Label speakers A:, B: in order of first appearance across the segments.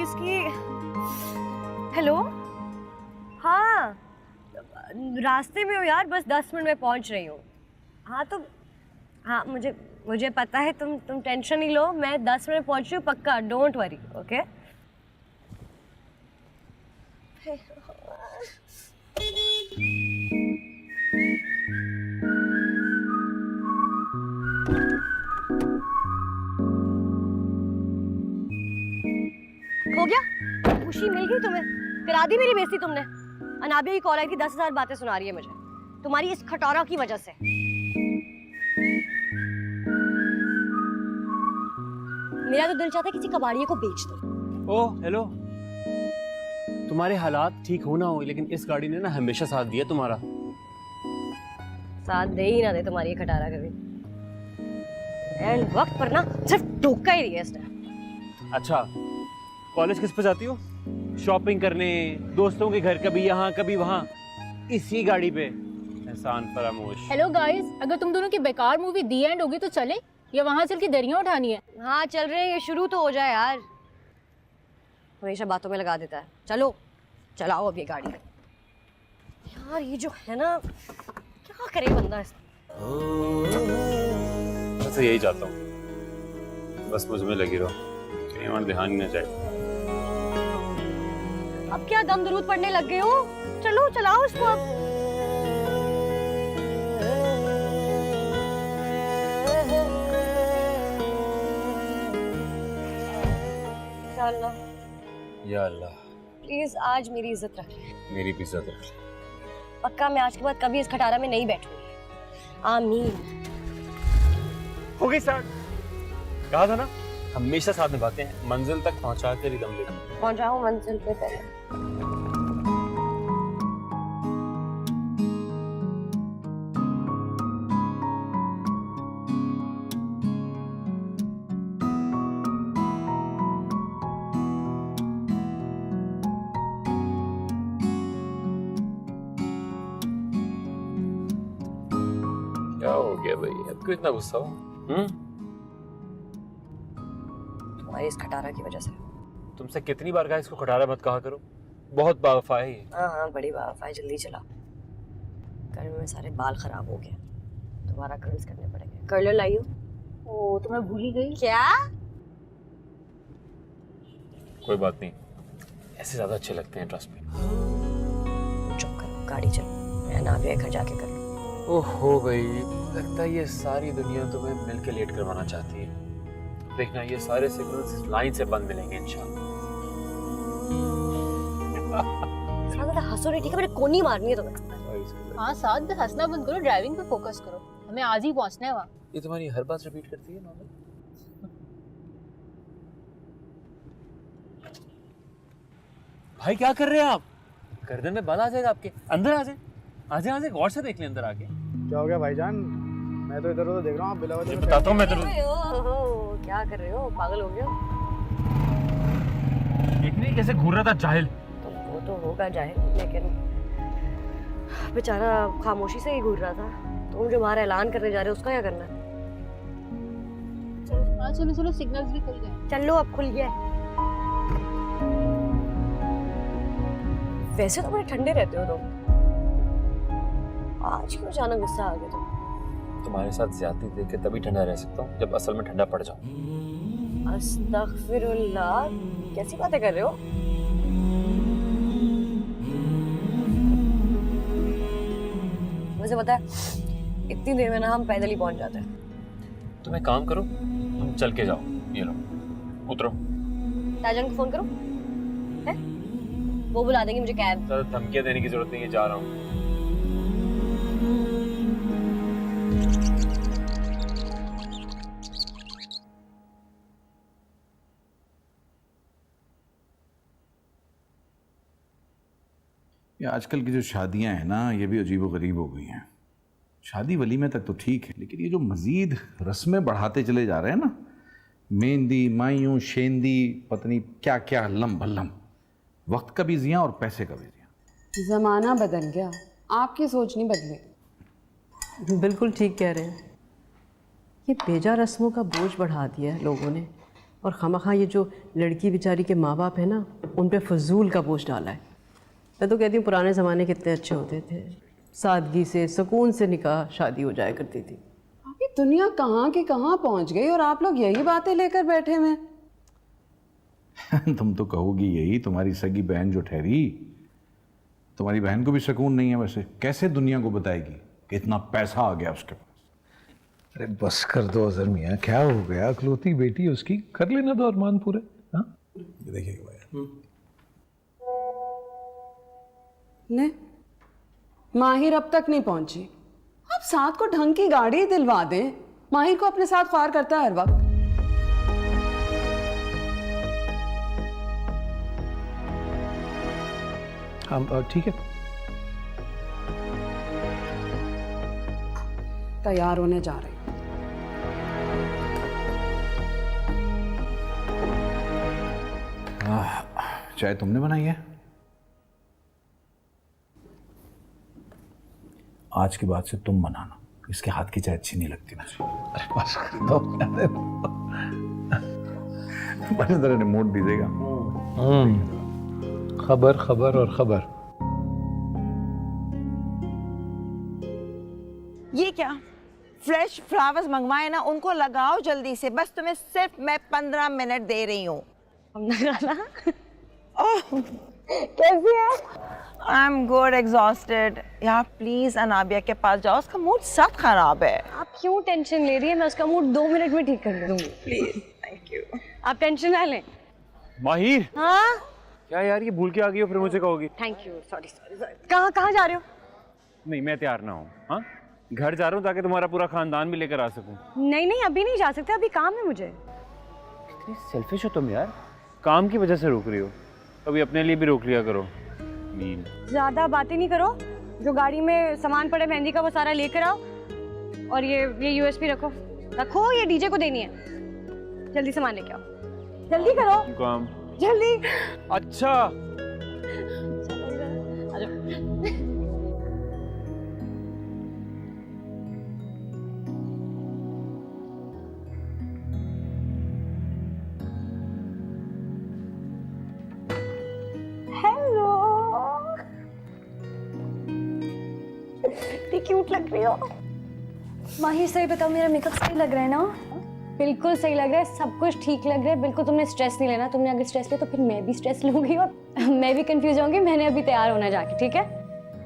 A: चीज की। हेलो, हाँ रास्ते में हो यार, बस 10 मिनट में पहुंच रही हूँ। हाँ तो हाँ, मुझे पता है, तुम टेंशन नहीं लो, मैं 10 मिनट पहुंच रही हूँ पक्का, डोंट वरी। ओके हो गया, खुशी मिल गई तुम्हें, करा दी मेरी बेइज्जती तुमने। अनाबिया की कॉल आई थी, 10,000 बातें सुना रही है मुझे तुम्हारी इस खटौरा की वजह से। मेरा तो दिल चाहता है किसी कबाड़िए को बेच दो।
B: ओह हेलो, तुम्हारे हालात ठीक हो ना हो, लेकिन इस गाड़ी ने ना हमेशा साथ दिया तुम्हारा।
A: साथ दे ही ना दे तुम्हारी ये खटारा कभी, एंड वक्त पर ना सिर्फ धोखा ही दिया इसने।
B: अच्छा, कॉलेज किस पे जाती हो? शॉपिंग करने, दोस्तों के घर, कभी यहाँ कभी वहाँ, इसी गाड़ी पे। एहसान फरामोश।
C: हेलो गाइस, अगर तुम दोनों की बेकार मूवी दी एंड होगी तो चले, या वहां चल के दरिया उठानी है?
A: हाँ चल रहे हैं, ये शुरू तो हो जाए यार, हमेशा बातों में लगा देता है। चलो चलाओ अब ये गाड़ी यार, ये जो है ना, क्या करे बंदा इस।
B: मैं तो यही चाहता हूँ, बस मुझ में लगी रहो, कहीं और ध्यान ही ना जाए।
A: अब क्या दम दरूद पड़ने लग गए हो? चलो चलाओ इसको अब। या अल्लाह,
B: या अल्लाह,
A: प्लीज आज मेरी इज्जत रख ले।
B: मेरी भी इज्जत रख ले।
A: पक्का मैं आज के बाद कभी इस खटारा में नहीं बैठूंगी। आमीन।
B: हो गई स्टार्ट। कहा था ना, हमेशा साथ निभाते हैं, मंजिल तक पहुंचा कर ही दम लेते हैं।
A: पहुंचाऊं मंजिल पे पहले।
B: क्या हो गया भाई, अब क्यों इतना गुस्सा हो?
A: तुम्हारी इस खटारा की वजह से।
B: तुमसे कितनी बार कहा इसको खटारा मत कहा करो, बहुत बावफा है ये।
A: हाँ बड़ी बात है, जल्दी चला। गर्मी में सारे बाल खराब हो गए, दोबारा कर्ल्स करने पड़ेंगे। कर्लर लाई हो?
C: ओ तो मैं भूल ही गई।
A: क्या?
B: कोई बात नहीं, ऐसे ज्यादा अच्छे लगते हैं, ट्रस्ट में।
A: चुप करो, गाड़ी चलो, मैं नाविया घर जाके कर लूँ।
B: ओहो भाई, लगता है ये सारी दुनिया तुम्हें मिलके लेट करवाना चाहती है। देखना, ये सारे सिग्नल्स इस लाइन से बंद मिलेंगे इंशाल्लाह।
A: ज्यादा हंसो नहीं, ठीक है? मैंने कोनी मारनी है तुम्हें।
C: हाँ साथ में हंसना बंद करो, ड्राइविंग पे फोकस करो, हमें आज ही पहुंचना है वहाँ।
B: ये तुम्हारी हर बात रिपीट करती है नॉर्मल। भाई क्या कर रहे हैं आप? गर्दन में बाल आ जाएगा आपके, अंदर आ जाए, आ जाए, गौर से देख ले अंदर आके।
D: क्या हो गया भाईजान? मैं तो इधर उधर देख रहा हूँ, आप बिला वजह
B: बताता हूँ मैं तेरे
A: ओहो, क्या कर रहे हो? पागल हो गए हो?
B: एक नहीं कैसे घूर रहा था जाहिल।
A: तुमको तो होगा जाहिल, लेकिन बेचारा खामोशी से ही घूर रहा था। तुम जो बाहर ऐलान करने जा रहे हो उसका क्या करना है?
C: हाँ चलो चलो, सिग्नल्स भी खुल गए।
A: चलो अब खुल गया है। वैसे तो बड़े ठंडे रहते हो तुम, आज क्यों अचानक गुस्सा आ गया तुम?
B: तुम्हारे साथ ज्यादती देख के तभी ठंडा रह सकता हूँ जब असल में ठंडा पड़ जाऊँ।
A: अस्तगफिरुल्लाह, कैसी बातें कर रहे हो? मुझे पता है, इतनी देर में ना हम पैदल ही पहुंच जाते हैं।
B: तुम एक काम करो, तुम चल के जाओ, ये लो, उतरो।
A: ताजन को फोन करो, है? वो बुला देंगे मुझे कैब।
B: धमकियां देने की जरूरत नहीं है, जा रहा हूँ।
E: ये आजकल की जो शादियां हैं ना, ये भी अजीबोगरीब हो गई हैं। शादी वलीमे तक तो ठीक है, लेकिन ये जो मज़ीद रस्में बढ़ाते चले जा रहे हैं ना, मेहंदी, मायूं, शेंदी, पत्नी क्या क्या, लम भल्लम, वक्त का भी ज़िया और पैसे का भी ज़िया।
F: ज़माना बदल गया, आपकी सोच नहीं बदली।
G: बिल्कुल ठीक कह रहे हैं, ये बेजा रस्मों का बोझ बढ़ा दिया है लोगों ने। और खामखा ये जो लड़की बेचारी के माँ बाप है ना, उन पे फजूल का बोझ डाला है। मैं तो कहती हूँ पुराने ज़माने कितने अच्छे होते थे, सादगी से सुकून से निकाह शादी हो जाया करती थी।
F: अभी दुनिया कहाँ की कहाँ पहुँच गई और आप लोग यही बातें लेकर बैठे हुए।
E: तुम तो कहोगी यही, तुम्हारी सगी बहन जो ठहरी, तुम्हारी बहन को भी सुकून नहीं है। वैसे कैसे दुनिया को बताएगी कि इतना पैसा आ गया उसके पास?
H: अरे बस कर दो अजहर मियाँ, क्या हो गया? अकलौती बेटी उसकी, कर लेना दो अरमान पूरे। हाँ देखिएगा भाई,
F: ने माहिर अब तक नहीं पहुंची। आप साथ को ढंग की गाड़ी दिलवा दें। माहिर को अपने साथ ख्वार करता है हर वक्त।
H: हाँ ठीक है।
F: तैयार होने जा रही हूँ।
E: चाय तुमने बनाई है? आज के बाद से तुम बनाना, इसके हाथ की चाय अच्छी नहीं लगती मुझे।
H: अरे बस कर दो।
E: बड़े तरह रिमोट दीजिएगा।
H: खबर खबर और खबर।
I: ये क्या फ्रेश फ्लावर्स मंगवाए ना, उनको लगाओ जल्दी से। बस तुम्हें सिर्फ मैं 15 मिनट दे रही हूँ। कैसी है? I am good, exhausted. यार प्लीज अनाबिया के पास जाओ, उसका मूड सब खराब है।
A: आप क्यों टेंशन ले रही है? मैं उसका मूड 2 मिनट में ठीक कर दूंगी।
I: Please, thank you.
A: आप टेंशन ना लें।
B: माहिर,
A: हाँ
B: क्या यार ये भूल के आ गई हो फिर मुझे कहोगी?
A: Thank you, sorry sorry. कहाँ कहाँ जा रहे हो?
B: नहीं मैं तैयार ना हूँ। हाँ घर जा रहा हूँ ताकि तुम्हारा पूरा खानदान भी लेकर आ सकूँ।
A: नहीं नहीं, अभी नहीं जा सकते, अभी काम है मुझे।
B: कितनी सेल्फिश हो तुम यार, काम की वजह से रोक रही हो, कभी अपने लिए भी रोक लिया करो। मीन
A: ज्यादा बातें नहीं करो। जो गाड़ी में सामान पड़े मेहंदी का वो सारा लेकर आओ। और ये यूएसपी रखो रखो, ये डीजे को देनी है। जल्दी सामान लेके आओ, जल्दी करो
B: काम।
A: जल्दी।
B: अच्छा
A: हेलो, क्यूट लग रही हो। माहिर सही बताओ, मेरा मेकअप सही लग रहा है ना? बिल्कुल सही लग रहा है, सब कुछ ठीक लग रहा है। बिल्कुल तुमने स्ट्रेस नहीं लेना। तुमने अगर स्ट्रेस लिया तो फिर मैं भी स्ट्रेस लूंगी और मैं भी कंफ्यूज होंगी। मैंने अभी तैयार होना जाके, ठीक है?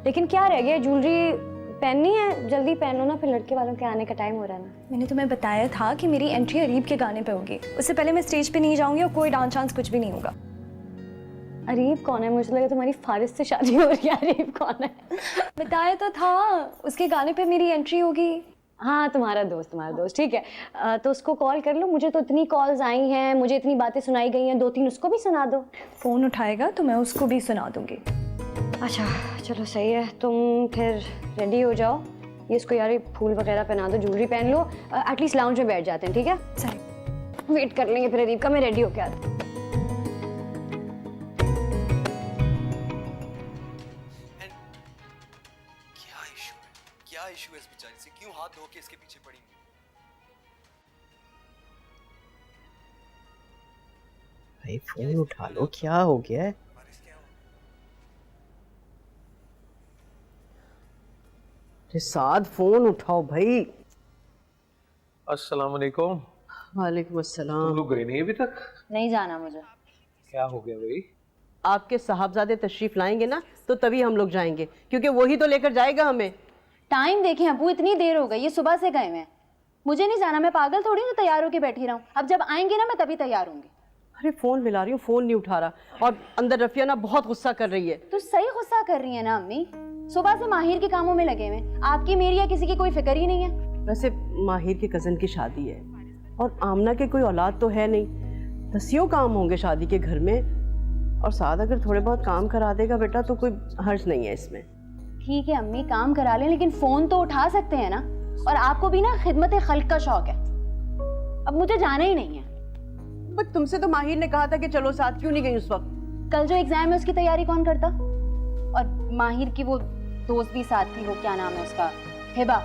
A: लेकिन क्या रह गया, ज्वेलरी पहननी है, जल्दी पहनो ना, फिर लड़के वालों के आने का टाइम हो रहा है ना।
J: मैंने तुम्हें बताया था कि मेरी एंट्री अरीब के गाने पे होगी। उससे पहले मैं स्टेज पे नहीं जाऊंगी और कोई डांस वांस कुछ भी नहीं होगा।
A: अरीब कौन है? मुझे लगा तुम्हारी फारिस से शादी हो रही है। अरीब कौन है?
J: बताया तो था, उसके गाने पे मेरी एंट्री होगी।
A: हाँ तुम्हारा दोस्त, ठीक है। तो उसको कॉल कर लो। मुझे तो इतनी कॉल्स आई हैं, मुझे इतनी बातें सुनाई गई हैं, 2-3 उसको भी सुना दो।
J: फ़ोन उठाएगा तो मैं उसको भी सुना दूंगी।
A: अच्छा चलो सही है, तुम फिर रेडी हो जाओ। ये इसको यार फूल वगैरह पहना दो, ज्वेलरी पहन लो। एटलीस्ट लाउंज में बैठ जाते हैं, ठीक है?
J: सही,
A: वेट कर लेंगे फिर अरीब का। मैं रेडी होके आती हूँ।
K: क्या इशू है इस बेचारी से? क्यों हाथ धो के इसके पीछे पड़ी?
I: भाई फोन उठा लो, क्या हो गया है?
G: साद फोन उठाओ भाई।
H: अस्सलाम वालेकुम।
G: वालेकुम अस्सलाम।
H: तुम लोग गए नहीं अभी तक?
C: नहीं जाना मुझे।
H: क्या हो गया भाई?
G: आपके साहबजादे तशरीफ लाएंगे ना तो तभी हम लोग जाएंगे, क्योंकि वही तो लेकर जाएगा हमें।
C: टाइम देखें अबू, इतनी देर हो गई, ये सुबह से गए हैं। मुझे नहीं जाना, मैं पागल थोड़ी ना तैयार होके बैठी रहूं। अब जब आएंगे ना मैं तभी तैयार होंगी।
G: अरे फोन मिला रही हूँ, फोन नहीं उठा रहा। और अंदर रफिया ना बहुत गुस्सा कर रही है।
C: तो सही गुस्सा कर रही है ना अम्मी? सुबह से माहिर के कामों में लगे हुए। आपकी मेरी या किसी की कोई फिक्र ही नहीं है।
G: वैसे माहिर के कज़न की शादी है और आमना के कोई औलाद तो है नहीं। 10 काम होंगे शादी के घर में, और साथ अगर थोड़े बहुत काम करा देगा बेटा तो कोई हर्ज नहीं है इसमें।
C: ठीक है अम्मी, काम करा लें, लेकिन फोन तो उठा सकते हैं ना। और आपको भी ना खिदमत खल्क का शौक है। अब मुझे जाना ही नहीं है।
G: बट तुमसे तो माहिर ने कहा था कि चलो साथ, क्यों नहीं गई उस वक्त?
C: कल जो एग्जाम है उसकी तैयारी कौन करता? और माहिर की वो दोस्त भी साथ थी, वो क्या नाम है उसका, हिबा,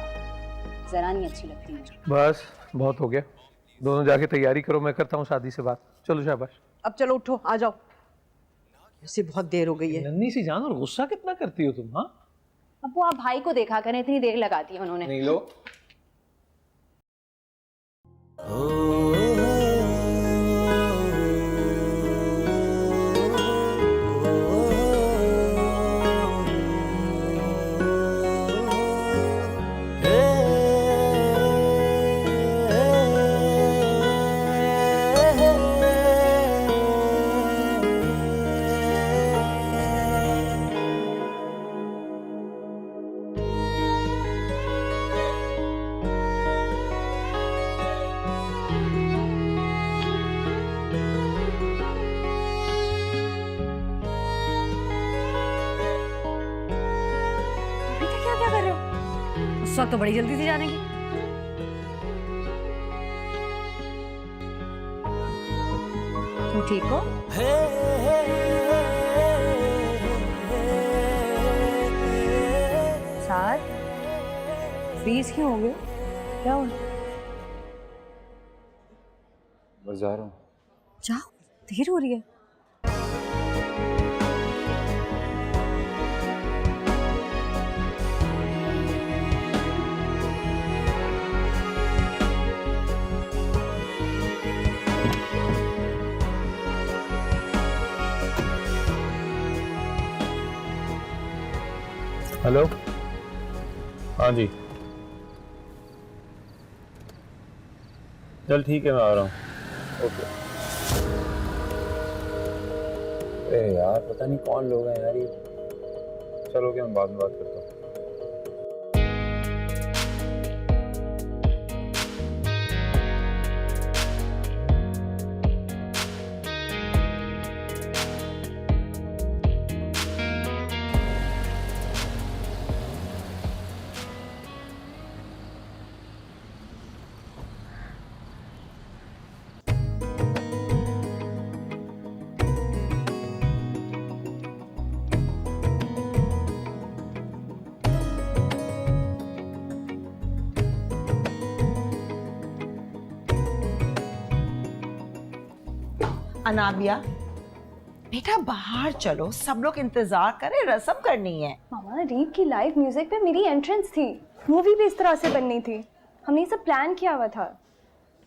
C: जरा नहीं अच्छी लगती मुझे।
H: बस बहुत हो गया, दोनों जाके तैयारी करो, मैं करता हूँ शादी से बात। चलो शाबाश।
G: अब चलो उठो, आ जाओ, इससे बहुत देर हो गई है।
H: नन्ही सी जान, और गुस्सा कितना करती हो तुम? हाँ
C: अब वो आप भाई को देखा करें, इतनी देर लगा दी उन्होंने।
H: नहीं लो।
A: क्या कर रहे हो? उस वक्त तो बड़ी जल्दी थी जाने की। तुम ठीक हो? साथ फ्रीज क्यों हो गए? क्या हुआ?
B: बस जा रहा हूँ।
A: जाओ, देर हो रही है।
H: हेलो, हाँ जी,
B: चल ठीक है, मैं आ रहा हूँ।
H: ओके।
B: अरे यार, पता नहीं कौन लोग हैं यार ये। चलो क्या, मैं बाद में बात करता हूँ।
I: अनाबिया, बेटा बाहर चलो, सब लोग इंतजार करें, रस्म करनी है।
J: मामा, रीप की लाइव म्यूजिक पे मेरी एंट्रेंस थी, मूवी भी इस तरह से बननी थी, हमने ये सब प्लान किया हुआ था।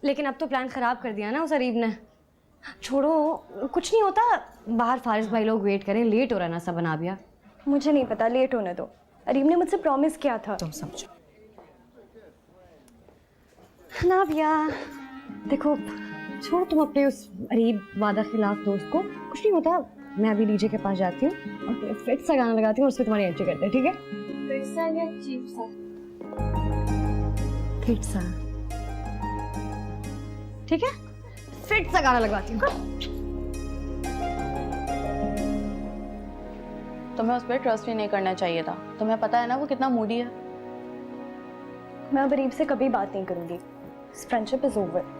A: लेकिन अब तो प्लान खराब कर दिया ना उस अरीब ने। छोड़ो, कुछ नहीं होता। बाहर फारिस भाई लोग वेट करें, लेट हो रहा है ना सब। अनाबिया,
J: मुझे नहीं पता, लेट होने दो। अरीब ने मुझसे प्रॉमिस किया था।
I: तुम समझो।
A: अनाबिया देखो, छोड़ो तुम अपने उस अरीब वादा खिलाफ दोस्त को। कुछ नहीं होता, मैं अभी डीजे के पास जाती हूँ और फिट सा गाना लगाती हूँ, उसमें तुम्हारी एंट्री करते हैं, ठीक है? फिट सा या चीप सा? फिट सा, ठीक है? फिट सा गाना लगवाती हूँ।
C: तुम्हें उस पर ट्रस्ट ही नहीं करना चाहिए था। तुम्हें पता है ना वो कितना मूडी है।
J: मैं अब अरीब से कभी बात नहीं करूंगी। Friendship is over.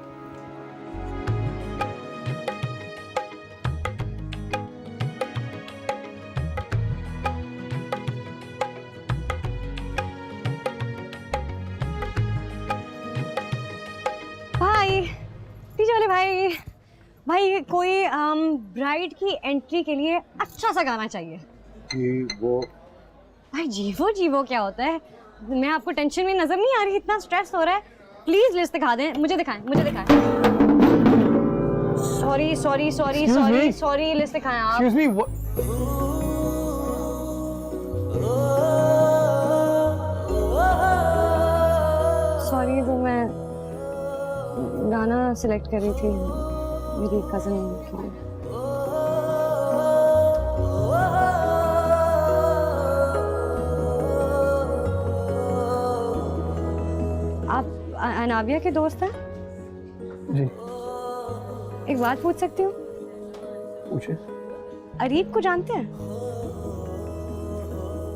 A: भाई, डीजे वाले भाई, भाई कोई ब्राइड की एंट्री के लिए अच्छा सा गाना चाहिए।
D: वो
A: भाई जीवो जीवो क्या होता है? मैं आपको टेंशन में नजर नहीं आ रही, इतना स्ट्रेस हो रहा है। प्लीज लिस्ट दिखा दें, मुझे दिखाएं, मुझे दिखाएं। Sorry sorry sorry sorry sorry, list दिखाएं आप।
D: एक्सक्यूज मी,
A: सॉरी, वो मैं गाना सिलेक्ट कर रही थी मेरी कजन के लिए। आप अनाबिया के दोस्त हैं?
H: जी।
A: एक बात पूछ सकती हूँ?
H: पूछे।
A: अरीब को जानते हैं?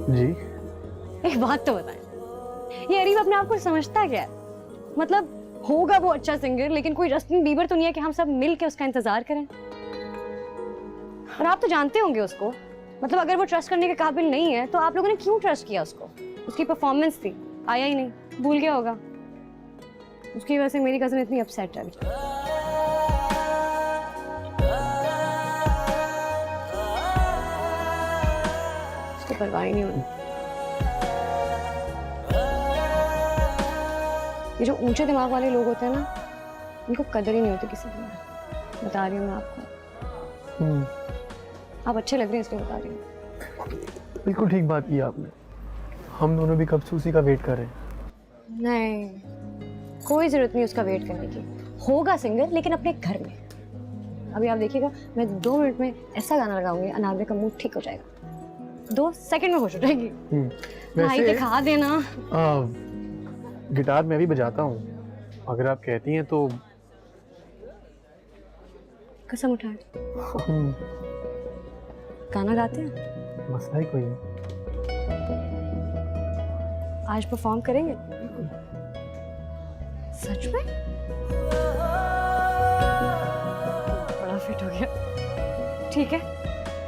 H: जी।
A: एक बात तो बताएं, ये अरीब अपने आप को समझता क्या है? मतलब होगा वो अच्छा सिंगर, लेकिन कोई जस्टिन बीबर तो नहीं है कि हम सब मिल के उसका इंतजार करें। और आप तो जानते होंगे उसको, मतलब अगर वो ट्रस्ट करने के काबिल नहीं है तो आप लोगों ने क्यों ट्रस्ट किया उसको? उसकी परफॉर्मेंस थी, आया ही नहीं, भूल गया होगा। उसकी वजह से मेरी कज़न इतनी अपसेट है अभी। उसको परवाह ही नहीं होनी। ये जो ऊंचे दिमाग वाले लोग होते हैं ना, इनको कदर ही नहीं होती किसी की। बता रही हूँ मैं आपको। आप अच्छे लग रहे हैं इसलिए बता रही हूँ।
L: बिल्कुल ठीक बात की आपने। हम दोनों भी कब से उसी का वेट कर रहे हैं।
A: नहीं, कोई ज़रूरत नहीं उसका वेट करने की। होगा सिंगर, लेकिन अपने घर में। अभी आप देखिएगा, मैं 2 मिनट में ऐसा गाना लगाऊंगी, अनारवे का मूड ठीक हो जाएगा। 2 सेकंड में खुश हो जाएगी। भाई दिखा देना।
L: गिटार मैं भी बजाता हूँ, अगर आप कहती हैं तो।
A: कसम उठाए। गाना गाते हैं?
L: मसला ही कोई नहीं।
A: आज परफॉर्म करेंगे? सच में? बड़ा फिट हो गया। ठीक है,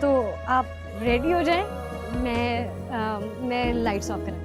A: तो आप रेडी हो जाएं। मैं लाइट्स ऑफ करूँ।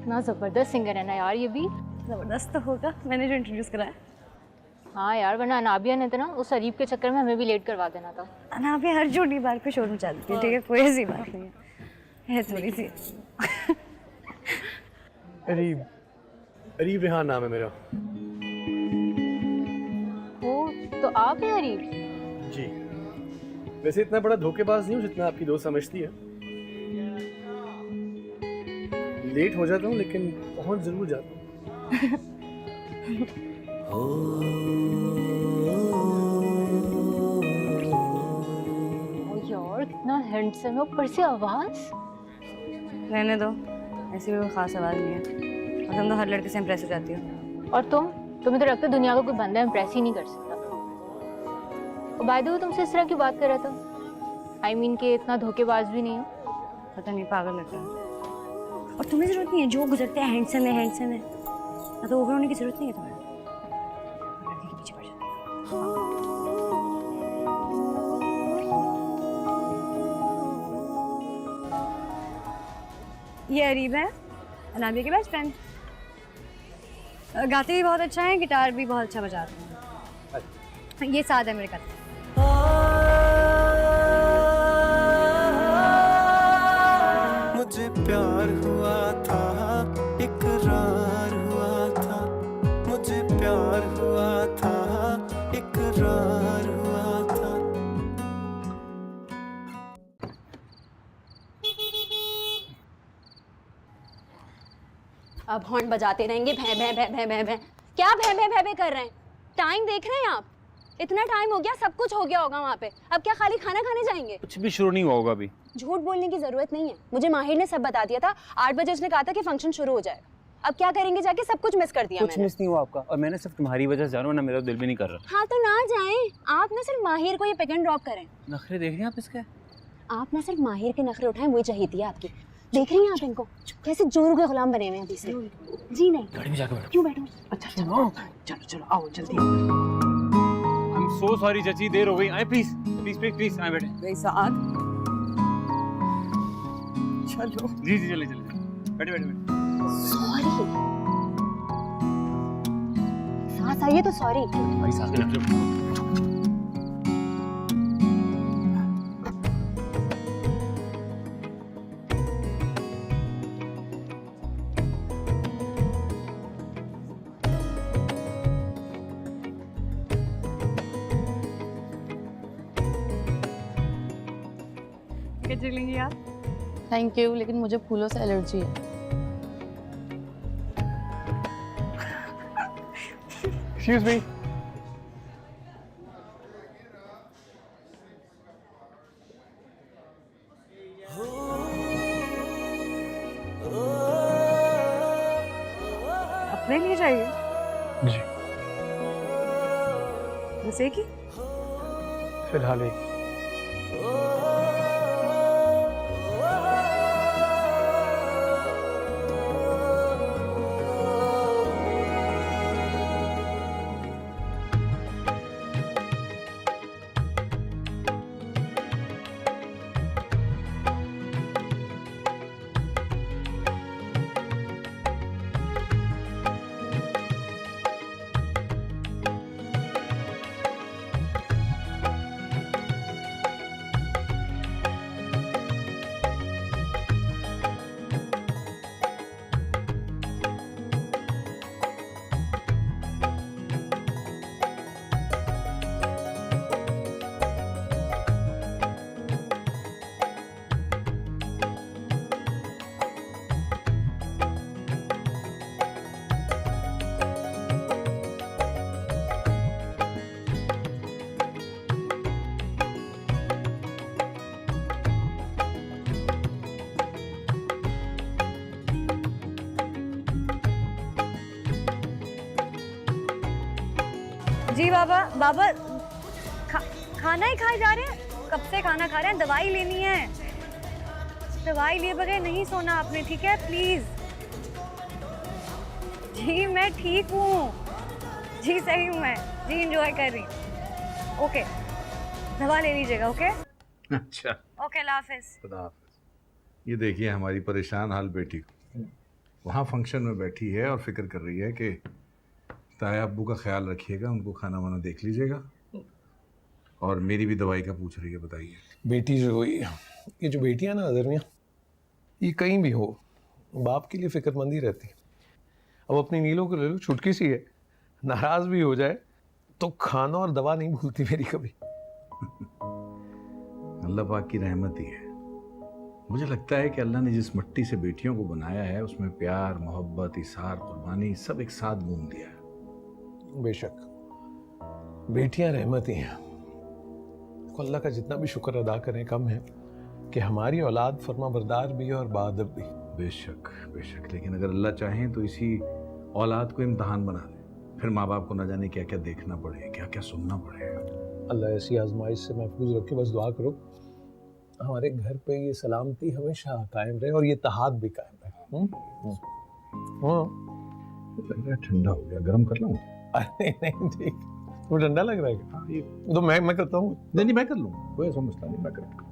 C: इतना ज़बरदस्त सिंगर है ना यार ये भी।
A: ज़बरदस्त तो होगा, मैंने जो इंट्रोड्यूस कराया।
C: हाँ यार, वरना अनाबिया ने तो ना उस अरीब के चक्कर में हमें भी लेट करवा देना था।
A: अनाबिया हर छोटी बार पे शोर मचा देती है। ठीक है, कोई ऐसी बात नहीं है थोड़ी सी।
L: अरीब रेहान नाम है मेरा।
C: ओ, तो आप हैं अरीब?
L: जी, वैसे इतना बड़ा धोखेबाज नहीं हूँ जितना आपकी दोस्त समझती है। लेट हो जाता हूँ लेकिन पहुँच जरूर जाता हूँ।
C: यार कितना हैंडसम है, ऊपर से आवाज।
A: रहने दो, ऐसी कोई खास आवाज़ नहीं है। और तुम तो हर लड़के से इम्प्रेस हो जाती हो।
C: और तुम्हें तो लगता है दुनिया का कोई बंदा इम्प्रेस ही नहीं कर सकता। और बाय द वे तुमसे इस तरह की बात कर रहा था। I mean कि इतना धोखेबाज भी नहीं हो।
A: पता नहीं, पागल लगता है। और तुम्हें जरूरत नहीं है, जो गुजरते हैं हैंडसम है। ना तो ओवर होने की जरूरत नहीं है तुम्हें। लड़के के पीछे पड़ जाते हैं। ये अरीब है, अनाबिया के बेस्ट फ्रेंड। गाते भी बहुत अच्छा है, गिटार भी बहुत अच्छा बजाते हैं। ये साथ है मेरे कज़न।
K: मुझे प्यार हुआ था, इकरार हुआ था। मुझे प्यार हुआ था, इकरार हुआ था।
C: अब हॉर्न बजाते रहेंगे, भै भै भै भै भै भै। क्या भै भै भै भै कर रहे हैं? टाइम देख रहे हैं आप? इतना टाइम हो गया, सब कुछ हो गया होगा वहाँ पे। अब क्या खाली खाना खाने जाएंगे?
B: कुछ भी शुरू नहीं हुआ होगा अभी।
C: झूठ बोलने की जरूरत नहीं है, मुझे माहिर ने सब बता दिया था। 8 बजे उसने कहा था कि फंक्शन शुरू हो जाएगा। अब क्या करेंगे जाके? सब कुछ मिस कर दिया
B: कुछ मिस नहीं हुआ आपका, और मैंने सिर्फ तुम्हारी वजह से जाना, वरना मेरा दिल भी नहीं कर रहा।
C: हाँ तो ना जाएं, आप ना सिर्फ माहिर को ये पिक एंड ड्रॉप करें।
B: नखरे देख रहे हैं आप इसके?
C: आप ना सिर्फ माहिर के नखरे उठाएं, वही चाहिए थी आपकी। देख रही हैं आप इनको कैसे जोरू के गुलाम बने हुए हैं अभी से। जी नहीं,
B: गाड़ी में जाकर बैठो।
C: क्यों बैठो?
G: अच्छा चलो चलो आओ जल्दी।
B: आई एम सो सॉरी चाची, देर हो गई। आए प्लीज प्लीज प्लीज प्लीज आए बैठे।
G: साथ चलो।
B: जी चले चले। बैठे बैठे बैठे।
C: सॉरी, सांस आई है तो सॉरी।
B: तुम्हारी सास के नखरे।
A: चलेंगे आप?
F: थैंक यू, लेकिन मुझे फूलों से एलर्जी है।
L: Excuse me.
A: अपने लिए चाहिए?
L: जी।
A: बस एक ही?
L: फिलहाल एक।
A: जी बाबा, बाबा खाना ही खाए जा रहे हैं? कब से खाना खा रहे हैं? दवाई लेनी है। दवाई लिए बगैर नहीं सोना आपने, ठीक है? प्लीज। जी मैं ठीक हूँ जी, सही हूँ मैं जी, एंजॉय कर रही हूँ। ओके, दवा ले लीजिएगा। ओके
E: अच्छा,
A: ओके, अल्लाह हाफिज़।
E: खुदा हाफिज़। ये देखिए हमारी परेशान हाल बेटी को, वहाँ फंक्शन में बैठी है और फिक्र कर रही है कि ताया अब्बू का ख्याल रखिएगा, उनको खाना वाना देख लीजिएगा, और मेरी भी दवाई का पूछ रही है। बताइए
H: बेटी जो हुई, ये जो बेटियां ना अदरमिया, ये कहीं भी हो बाप के लिए फिक्रमंदी रहती है। अब अपनी नीलों को ले लो, छुटकी सी है, नाराज भी हो जाए तो खाना और दवा नहीं भूलती मेरी कभी।
E: अल्लाह पाक की रहमत ही है। मुझे लगता है कि अल्लाह ने जिस मिट्टी से बेटियों को बनाया है उसमें प्यार, मोहब्बत, इसार, कुर्बानी सब एक साथ गूंद दिया है।
H: बेशक बेटियां रहमत ही हैं, अल्लाह का जितना भी शुक्र अदा करें कम है कि हमारी औलाद फरमा बरदार भी है और बाअदब भी।
E: बेशक बेशक, लेकिन अगर अल्लाह चाहें तो इसी औलाद को इम्तहान बना दे, फिर माँ बाप को न जाने क्या क्या देखना पड़े, क्या क्या सुनना पड़े।
H: अल्लाह ऐसी आजमाइश से महफूज रखे। बस दुआ करो हमारे घर पे ये सलामती हमेशा कायम रहे और ये इत्तेहाद भी कायम रहे। हाँ,
E: लग रहा है ठंडा हो गया, गर्म कर लूँ?
H: अरे नहीं ठीक, वो ठंडा लग रहा है क्या?
E: हाँ, ये
H: तो मैं करता हूँ।
E: नहीं मैं कर लूँगा, कोई ऐसा मसला नहीं, मैं कर लूँगा।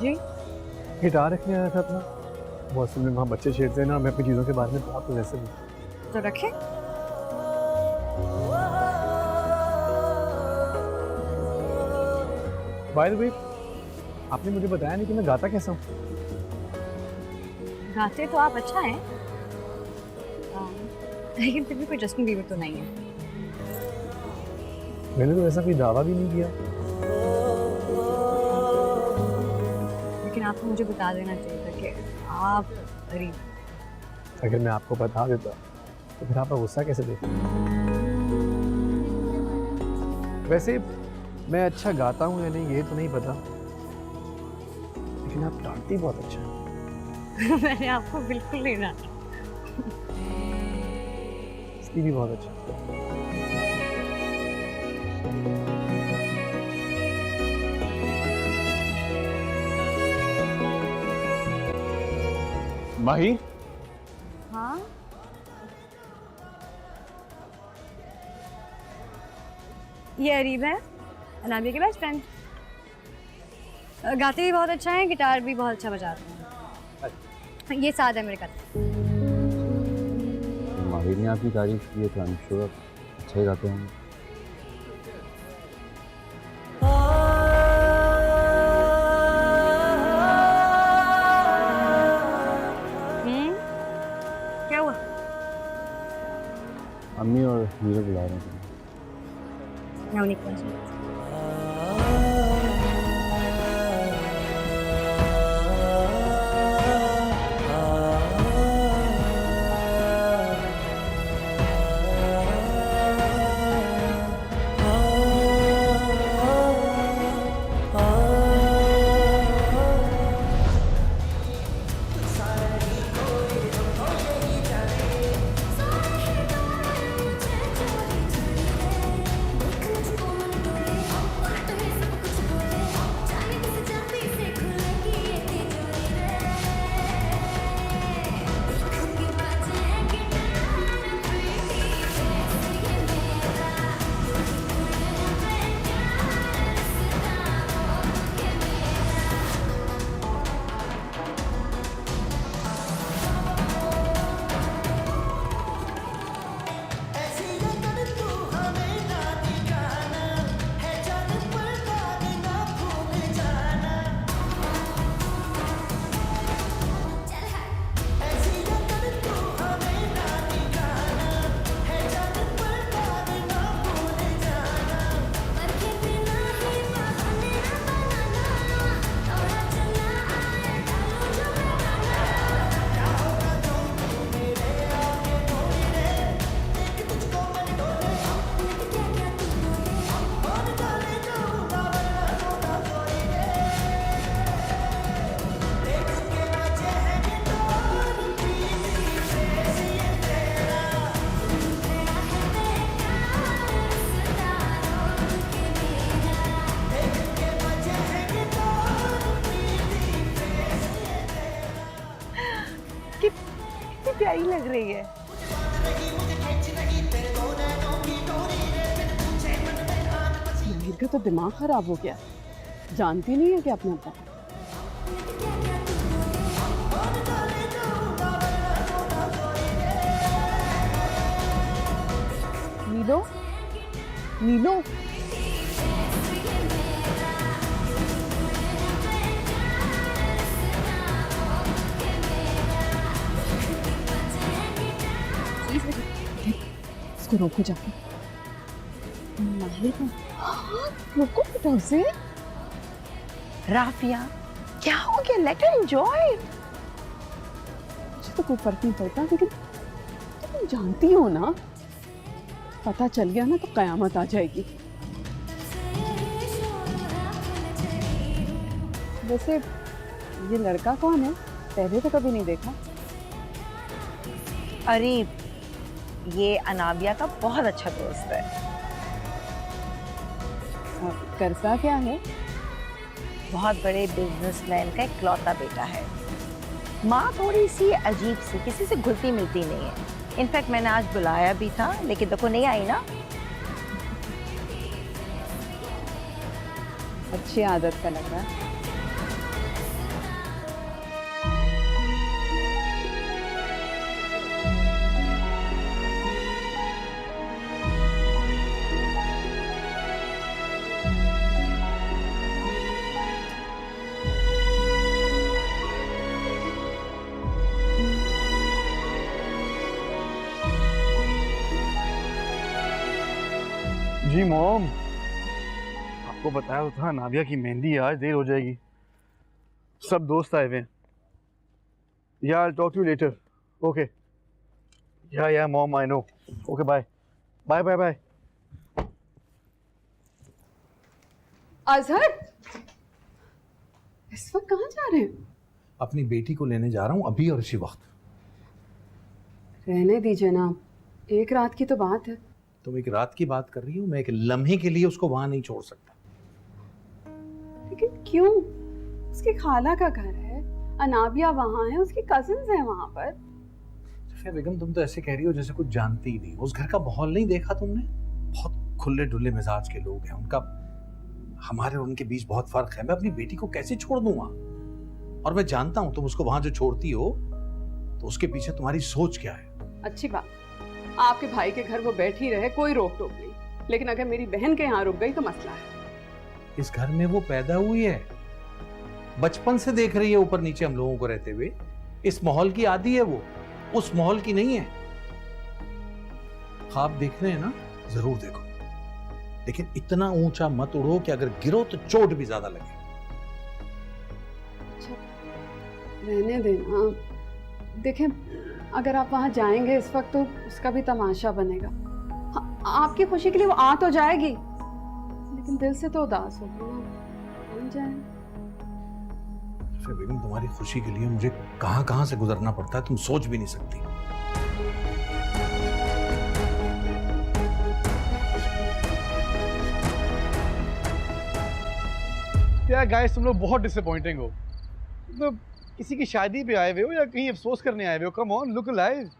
A: जी
L: गिटार रखने आया था अपना, मौसम में वहाँ बच्चे छेड़ते हैं ना, मैं अपनी चीज़ों के बारे में बहुत वैसे भी।
A: तो रखे।
L: बाय द वे, आपने मुझे बताया नहीं कि मैं गाता कैसा हूँ।
A: गाते तो आप अच्छा हैं, लेकिन फिर भी कोई जस्टिन बीबर तो नहीं है।
L: मैंने तो ऐसा कोई दावा भी नहीं किया।
A: लेकिन आपको मुझे बता देना चाहिए था कि आप गरीब।
L: अगर मैं आपको बता देता तो फिर आपका गुस्सा कैसे देते? वैसे मैं अच्छा गाता हूँ या नहीं ये तो नहीं पता, लेकिन आप डांटती बहुत अच्छा है।
A: मैंने आपको बिल्कुल नहीं डांटा।
L: इसकी भी बहुत अच्छा।
H: माही,
A: हाँ ये अरीब है, अनाबिया के बेस्ट फ्रेंड। गाते भी बहुत अच्छा है, गिटार भी बहुत अच्छा बजाते हैं। ये साथ है मेरे कज़न।
B: माहिर ने आपकी तारीफ की है तो आई एम श्योर अच्छा ही गाते होंगे।
A: क्या हुआ?
B: अम्मी और हीरो बुला रहे हैं।
A: मैं उन्हीं को
I: कितनी प्यारी लग रही है।
F: मीर का तो दिमाग खराब हो गया, जानती नहीं है कि अपने आप नीलो नीलो इसको रोको जाके। रुको बेटा उसे।
I: राफिया क्या हो गया? Let her enjoy.
F: मुझे तो कोई फर्क नहीं पड़ता, लेकिन तुम जानती हो ना, पता चल गया ना तो कयामत आ जाएगी। वैसे ये लड़का कौन है? पहले तो कभी नहीं देखा।
I: अरीब, ये अनाबिया का बहुत अच्छा दोस्त है।
F: करता क्या है?
I: बहुत बड़े बिजनेसमैन का इकलौता बेटा है। माँ थोड़ी सी अजीब सी, किसी से घुलती मिलती नहीं है। इनफैक्ट मैंने आज बुलाया भी था, लेकिन देखो नहीं आई ना।
F: अच्छी आदत का लग रहा है।
L: जी मॉम, आपको बताया था नादिया की मेहंदी है, आज देर हो जाएगी। सब दोस्त आए हुए हैं। Yeah I talk to you later. Okay. Yeah mom, I know. Okay, bye bye bye bye.
F: Azhar, इस वक्त कहाँ जा रहे हैं?
E: अपनी बेटी को लेने जा रहा हूँ अभी और इसी वक्त।
F: रहने दीजिए ना, एक रात की तो बात है।
E: तुम एक रात की बात कर रही हो, मैं एक लम्हे के लिए उसको वहां नहीं छोड़ सकता।
F: लेकिन क्यों? उसकी खाला का घर है, अनाबिया वहां है, उसकी कजिन्स हैं वहां पर।
E: सफिया बेगम, तुम तो ऐसे कह रही हो जैसे कुछ जानती ही नहीं। उस घर का माहौल नहीं देखा तुमने? बहुत खुले ढुले मिजाज के लोग हैं, उनका हमारे और उनके बीच बहुत फर्क है। मैं अपनी बेटी को कैसे छोड़ दूंगा? और मैं जानता हूं तुम उसको वहां जो छोड़ती हो तो उसके पीछे तुम्हारी सोच क्या है।
F: अच्छी बात, आपके भाई के घर वो बैठी रहे, कोई रोक टोक नहीं, लेकिन अगर मेरी बहन के यहाँ रुक गई तो मसला है।
E: इस घर में वो पैदा हुई है, बचपन से देख रही है ऊपर नीचे हम लोगों को रहते हुए। इस माहौल की आदी है वो, उस माहौल की नहीं है। ख्वाब देख रहे हैं ना, जरूर देखो, लेकिन इतना ऊंचा मत उड़ो कि अगर गिरो तो चोट भी ज्यादा लगे।
F: रहने देना। देखें, अगर आप वहां जाएंगे इस वक्त तो उसका भी तमाशा बनेगा। आपकी खुशी के लिए वो आ तो जाएगी, लेकिन दिल से तो उदास होगी ना। मान जाए
E: बेगम, तुम्हारी खुशी के लिए मुझे कहां कहां से गुजरना पड़ता है तुम सोच भी नहीं सकती।
L: यार गाइस, तुम लोग बहुत डिसअपॉइंटिंग हो। मतलब किसी की शादी पे आए हुए हो या कहीं अफसोस करने आए हुए हो? कम ऑन, लुक अलाइव,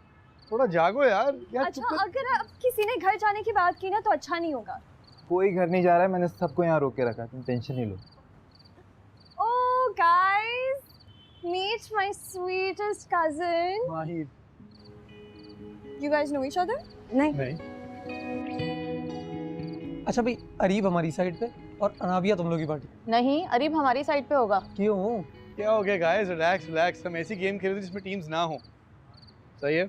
L: थोड़ा जागो यार।
J: अच्छा, अगर अब किसी ने घर जाने की बात की ना तो अच्छा नहीं होगा।
D: कोई घर नहीं जा रहा है, मैंने सबको यहाँ रोक के रखा है, तुम टेंशन नहीं लो।
J: Oh guys, meet my sweetest cousin.
D: माहिर।
J: You guys know each other?
A: नहीं।
K: अच्छा भाई, अरीब हमारी साइड पे और अनाबिया तुम लोग की पार्टी।
C: नहीं, अरीब हमारी साइड पे होगा।
K: क्यों?
L: क्या हो गया गाइस? रिलैक्स रिलैक्स, हम ऐसी गेम खेल रहे थे जिसमें टीम्स ना हो। सही है,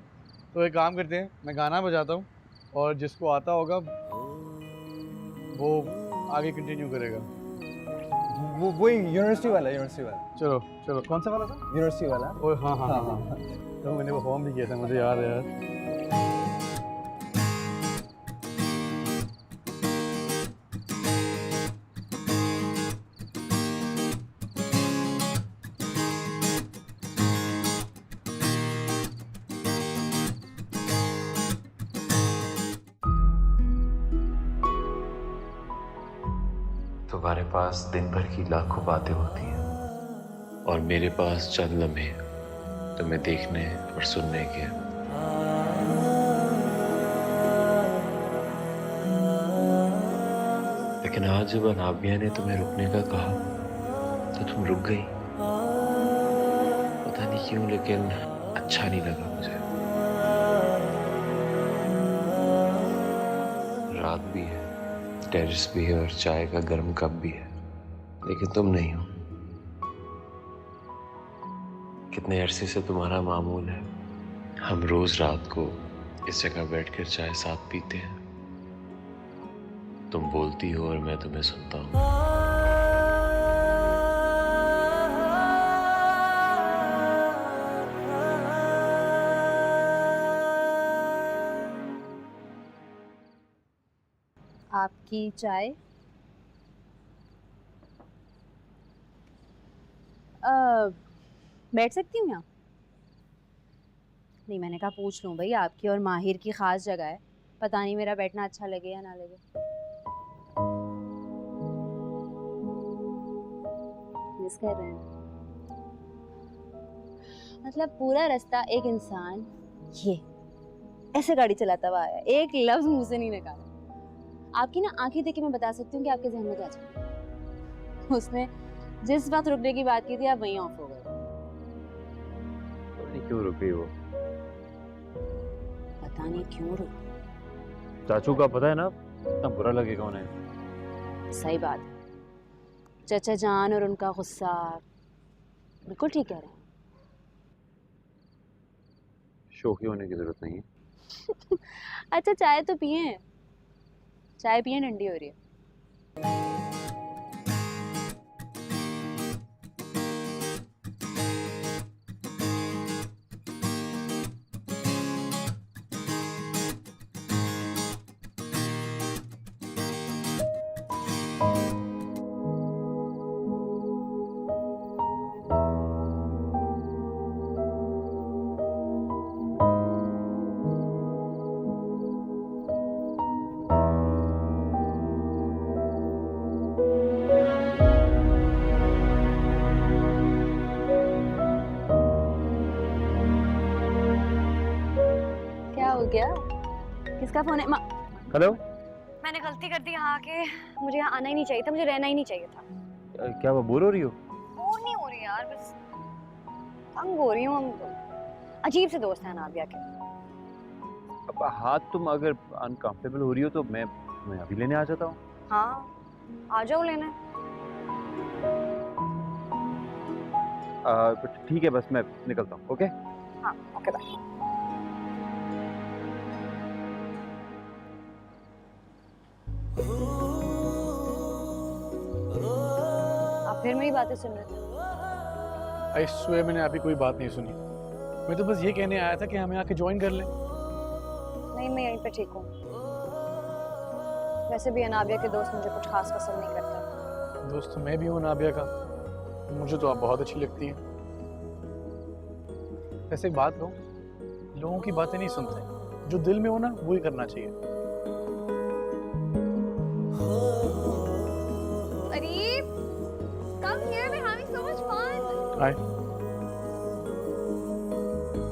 L: तो एक काम करते हैं, मैं गाना बजाता हूँ और जिसको आता होगा वो आगे कंटिन्यू करेगा।
D: वो यूनिवर्सिटी वाला, यूनिवर्सिटी वाला।
L: चलो चलो, कौन सा वाला था?
D: यूनिवर्सिटी वाला।
L: ओए हाँ हाँ हाँ, तो मैंने परफॉर्म भी किया था, मुझे याद है यार।
B: तुम्हारे पास दिन भर की लाखों बातें होती हैं और मेरे पास चंद लम्हे तुम्हें देखने और सुनने के। लेकिन आज जब अनाबिया ने तुम्हें रुकने का कहा तो तुम रुक गई। पता नहीं क्यों, लेकिन अच्छा नहीं लगा मुझे। रात भी है, टेरेस भी है और चाय का गर्म कप भी है, लेकिन तुम नहीं हो। कितने अरसे से तुम्हारा मामूल है, हम रोज रात को इस जगह बैठकर चाय साथ पीते हैं। तुम बोलती हो और मैं तुम्हें सुनता हूँ।
A: आपकी चाय?
M: बैठ सकती हूँ यहाँ? नहीं, मैंने कहा पूछ लूँ भाई, आपकी और माहिर की खास जगह है, पता नहीं मेरा बैठना अच्छा लगे या ना लगे। मिस कर रहे हैं? मतलब पूरा रास्ता एक इंसान ये ऐसे गाड़ी चलाता हुआ आया, एक लफ्ज मुंह से नहीं निकाला। आपकी ना आंखें देख के मैं बता सकती हूँ कि आपके जहन में क्या चल रहा है। उसने जिस वक्त रुकने की बात की थी आप वहीं ऑफ हो गए।
B: क्यों रुकी वो?
M: पता नहीं क्यों रुकी।
B: चाचू का पता है ना, इतना बुरा लगेगा उन्हें।
M: सही बात है, चचा जान और उनका गुस्सा बिल्कुल ठीक कह रहे हैं।
B: शोखी होने की जरूरत नहीं है।
M: अच्छा चाय तो पिए, चाय पिए, ठंडी हो रही है। क्या हो गया? किसका फोन है?
B: हेलो,
A: मैंने गलती कर दी यहाँ आके। मुझे यहाँ आना ही नहीं चाहिए था, मुझे रहना ही नहीं चाहिए था।
B: क्या वो बोर हो रही हो?
A: बोर नहीं हो रही यार, बस तंग हो रही हूँ। हम अजीब से दोस्त हैं नाविया के।
B: अब हाँ, तुम अगर अनकंफर्टेबल हो रही हो तो मैं अभी लेने आ जाता हूँ।
A: हाँ आ जाओ लेने।
B: ठीक है, बस मैं निकलता हूँ। ओके
A: हाँ ओके बाय। आप फिर मेरी बातें सुन रहे थे?
D: आई स्वेयर मैंने आपकी कोई बात नहीं सुनी। मैं तो बस ये कहने आया था कि हमें आके ज्वाइन कर लें।
A: नहीं, मैं यहीं पे ठीक हूँ। वैसे भी अनाबिया के दोस्त मुझे कुछ खास पसंद नहीं करते।
D: दोस्त तो मैं भी हूँ नाबिया का। मुझे तो आप बहुत अच्छी लगती हैं। वैसे एक बात कहूँ, लोगों की बातें नहीं सुनते, जो दिल में हो ना वो ही करना चाहिए।
A: Areeb, come here, we're having so much fun.
D: Hi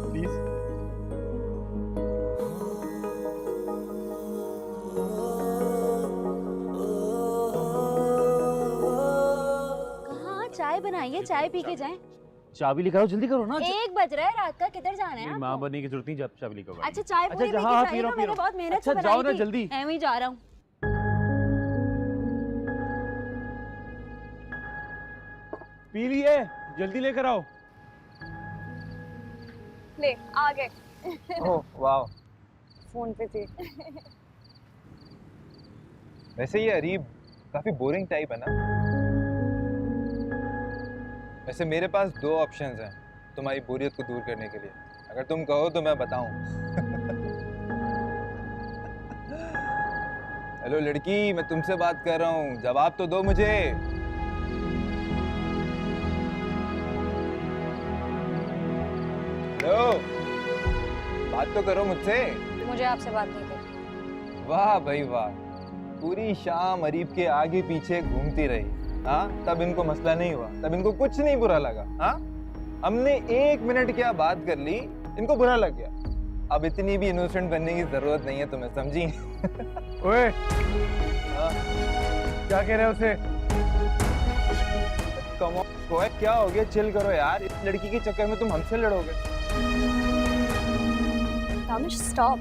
D: please.
M: कहाँ चाय बनाइए, चाय पी के जाएं।
B: चाबी लिखाओ, जल्दी करो ना।
M: 1 बज रहा है रात का, किधर जाना है?
B: माँ बनने की जरूरत नहीं, जब चाबी लिखाओ।
M: अच्छा चाय पूरी
B: अच्छा,
M: पी
B: हाँ,
M: के
B: पी रहा
M: जाइए
B: हूँ,
M: ना, मैंने बहुत मेहनत से
B: अच्छा, जाओ ना
M: बनाई थी।
B: जल्दी।
M: एवं ही जा रहा हूँ।
B: पी लिए, जल्दी लेकर आओ।
A: ले आ गए।
K: ओह वाह।
A: फोन पे थी।
K: वैसे ये अरीब काफी बोरिंग टाइप है ना। वैसे मेरे पास 2 ऑप्शंस हैं तुम्हारी बोरियत को दूर करने के लिए, अगर तुम कहो तो मैं बताऊं। हेलो लड़की, मैं तुमसे बात कर रहा हूँ, जवाब तो दो मुझे। हेलो, बात तो करो मुझसे।
A: मुझे आपसे बात नहीं करनी।
K: वाह भाई वाह, पूरी शाम अरीब के आगे पीछे घूमती रही। हाँ, तब इनको मसला नहीं हुआ, तब इनको कुछ नहीं बुरा लगा। हाँ, हमने 1 मिनट क्या बात कर ली, इनको बुरा लग गया। अब इतनी भी इनोसेंट बनने की जरूरत नहीं है तुम्हें, समझी?
D: ओए,
K: हाँ?
D: क्या कह रहे हो उसे?
K: कम ऑन कोई, क्या हो गया? चिल करो यार, इस लड़की के चक्कर में तुम हमसे लड़ोगे।
A: Ramesh, stop.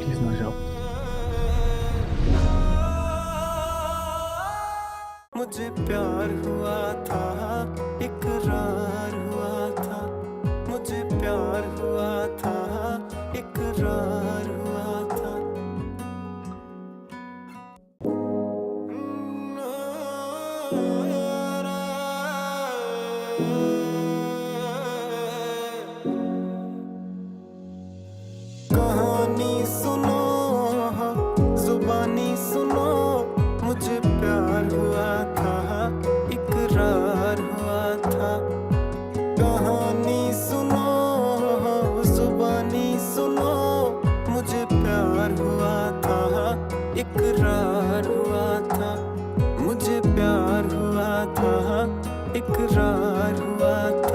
D: प्लीज मर जाओ।
N: मुझे प्यार हुआ था, इकरार हुआ था। मुझे प्यार हुआ था, इकरार हुआ था। कहानी सुनो, जुबानी सुनो। मुझे प्यार हुआ था, इकरार हुआ था। कहानी सुनो, जुबानी सुनो। मुझे प्यार हुआ था, इकरार हुआ था। मुझे प्यार हुआ था, इकरार हुआ था।